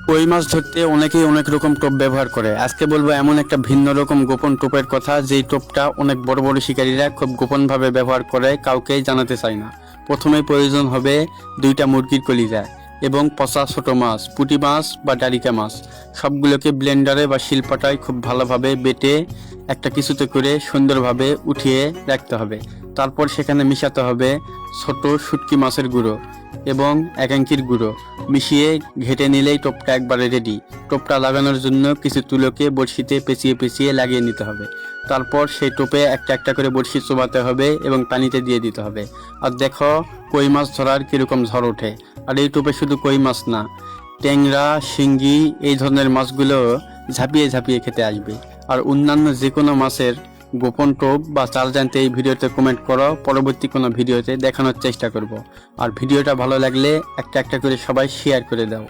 কই মাছ ধরতে অনেকেই অনেক রকম টোপ ব্যবহার করে। আজকে বলবো এমন একটা ভিন্ন রকম গোপন টোপের কথা, যেই টোপটা অনেক বড় বড় শিকারীরা খুব গোপনভাবে ব্যবহার করে, কাউকেই জানাতে চায় না। প্রথমেই প্রয়োজন হবে 2টা মুরগির কলিজা এবং পচা ছোট মাছ, পুঁটি মাছ বা ডারিকা মাছ। সবগুলোকে ব্লেন্ডারে বা শিলপাটায় খুব ভালোভাবে বেটে একটা কিছুতে করে সুন্দরভাবে উঠিয়ে রাখতে হবে। তারপর সেখানে মিশাতে হবে ছোট শুটকি মাছের গুঁড়ো এবং একাঙ্কির গুঁড়ো মিশিয়ে ঘেটে নিলেই টোপটা একবারে রেডি। টোপটা লাগানোর জন্য কিছু তুলোকে বড়শিতে পেঁচিয়ে পেঁচিয়ে লাগিয়ে নিতে হবে। তারপর সেই টোপে একটা একটা করে বড়শি চোবাতে হবে এবং পানিতে দিয়ে দিতে হবে। আর দেখো কই মাছ ধরার কীরকম ঝড় ওঠে। আর এই টোপে শুধু কই মাছ না, ট্যাংরা, শিঙ্গি এই ধরনের মাছগুলো ঝাঁপিয়ে ঝাঁপিয়ে খেতে আসবে। আর অন্যান্য যে কোনো মাছের গোপন টোপ বা চাল জানতে এই ভিডিওতে কমেন্ট করো, পরবর্তী কোনো ভিডিওতে দেখানোর চেষ্টা করব। আর ভিডিওটা ভালো লাগলে একটা একটা করে সবাই শেয়ার করে দাও।